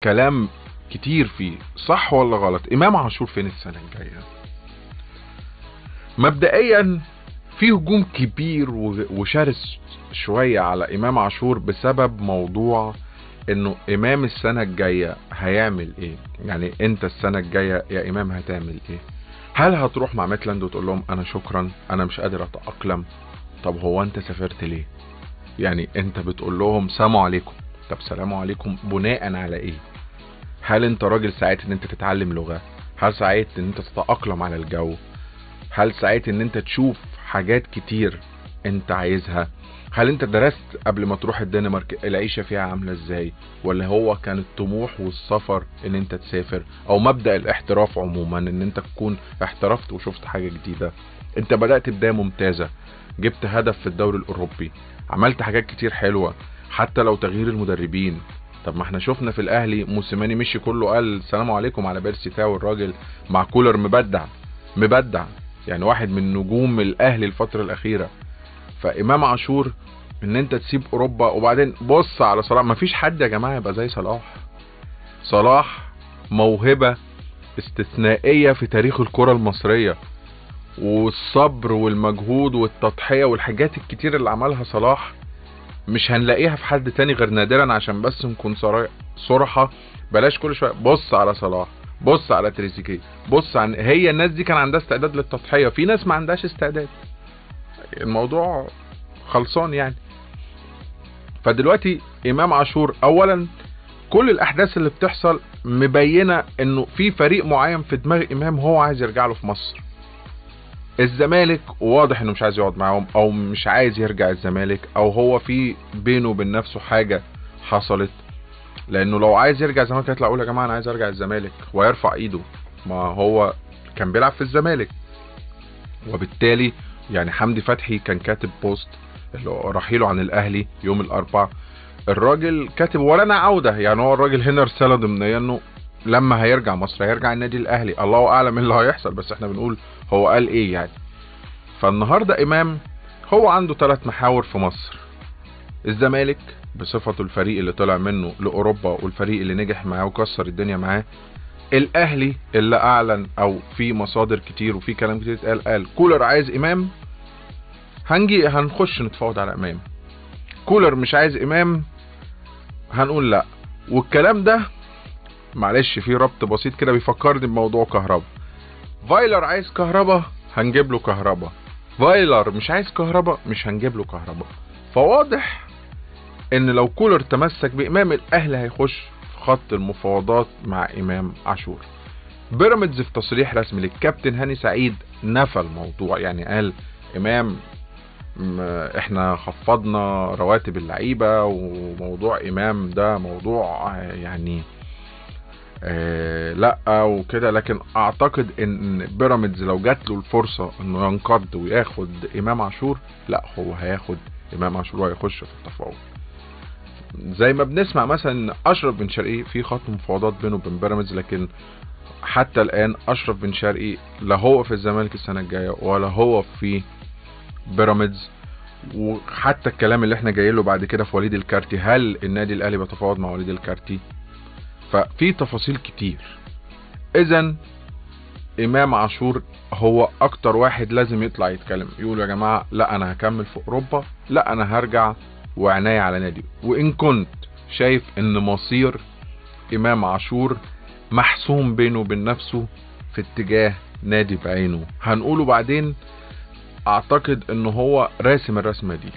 كلام كتير فيه، صح ولا غلط؟ امام عاشور فين السنة الجاية؟ مبدئيا في هجوم كبير وشرس شوية على امام عاشور بسبب موضوع انه امام السنة الجاية هيعمل ايه. يعني انت السنة الجاية يا امام هتعمل ايه؟ هل هتروح مع ميتلاند وتقول لهم انا شكرا انا مش قادر اتأقلم؟ طب هو انت سافرت ليه؟ يعني انت بتقول لهم سلام عليكم، طب سلام عليكم بناء على ايه؟ هل انت راجل سعيت ان انت تتعلم لغة؟ هل سعيت ان انت تتأقلم على الجو؟ هل سعيت ان انت تشوف حاجات كتير انت عايزها؟ هل انت درست قبل ما تروح الدنمارك العيشة فيها عاملة ازاي؟ ولا هو كان الطموح والسفر ان انت تسافر، او مبدأ الاحتراف عموما ان انت تكون احترفت وشفت حاجة جديدة؟ انت بدأت بداية ممتازة، جبت هدف في الدوري الاوروبي، عملت حاجات كتير حلوة، حتى لو تغيير المدربين. طب ما احنا شفنا في الاهلي موسيماني مشي كله قال سلام عليكم على بيرسي تاو، الراجل مع كولر مبدع يعني واحد من نجوم الاهلي الفترة الاخيرة. فامام عاشور ان انت تسيب اوروبا وبعدين بص على صلاح. مفيش حد يا جماعة يبقى زي صلاح موهبة استثنائية في تاريخ الكرة المصرية، والصبر والمجهود والتضحية والحاجات الكتير اللي عملها صلاح مش هنلاقيها في حد تاني غير نادرا. عشان بس نكون صراحة، بلاش كل شوية بص على صلاح، بص على تريزيجيه، هي الناس دي كان عندها استعداد للتضحية، في ناس ما عندهاش استعداد، الموضوع خلصان يعني. فدلوقتي امام عاشور اولا كل الاحداث اللي بتحصل مبينة انه في فريق معين في دماغ امام هو عايز يرجع له في مصر. الزمالك واضح انه مش عايز يقعد معاهم، او مش عايز يرجع الزمالك، او هو في بينه وبين نفسه حاجة حصلت. لانه لو عايز يرجع الزمالك هيطلع يقول يا جماعة انا عايز ارجع الزمالك ويرفع ايده. ما هو كان بيلعب في الزمالك. وبالتالي يعني حمدي فتحي كان كاتب بوست اللي هو رحيله عن الاهلي يوم الاربعاء، الراجل كاتب ولنا عودة. يعني هو الراجل هنا رسالة ضمنية انه لما هيرجع مصر هيرجع النادي الاهلي، الله اعلم اللي هيحصل، بس احنا بنقول هو قال ايه يعني. فالنهاردة امام هو عنده 3 محاور في مصر: الزمالك بصفته الفريق اللي طلع منه لاوروبا والفريق اللي نجح معاه وكسر الدنيا معاه، الاهلي اللي اعلن او في مصادر كتير وفي كلام كتير قال كولر عايز امام، هنخش نتفاوض على امام. كولر مش عايز امام، هنقول لا. والكلام ده معلش في ربط بسيط كده بيفكرني بموضوع كهربا. فايلر عايز كهربا هنجيب له كهربا، فايلر مش عايز كهربا مش هنجيب له كهربا. فواضح ان لو كولر تمسك بامام الاهلي هيخش في خط المفاوضات مع امام عاشور. بيراميدز في تصريح رسمي للكابتن هاني سعيد نفى الموضوع، يعني قال امام احنا خفضنا رواتب اللعيبة، وموضوع امام ده موضوع يعني لا وكده. لكن اعتقد ان بيراميدز لو جات له الفرصة انه ينقض وياخد امام عاشور، لا هو هياخد امام عاشور وهيخش في التفاوض. زي ما بنسمع مثلا ان اشرف بن شرقي في خط مفاوضات بينه وبين بيراميدز، لكن حتى الان اشرف بن شرقي لا هو في الزمالك السنة الجاية ولا هو في بيراميدز. وحتى الكلام اللي احنا جايين له بعد كده في وليد الكارتي، هل النادي الاهلي بيتفاوض مع وليد الكارتي؟ ففي تفاصيل كتير. اذا امام عاشور هو اكتر واحد لازم يطلع يتكلم، يقول يا جماعة لا انا هكمل في اوروبا، لا انا هرجع وعناية على نادي. وان كنت شايف ان مصير امام عاشور محسوم بينه وبين نفسه في اتجاه نادي بعينه، هنقوله بعدين. اعتقد انه هو راسم الرسمة دي.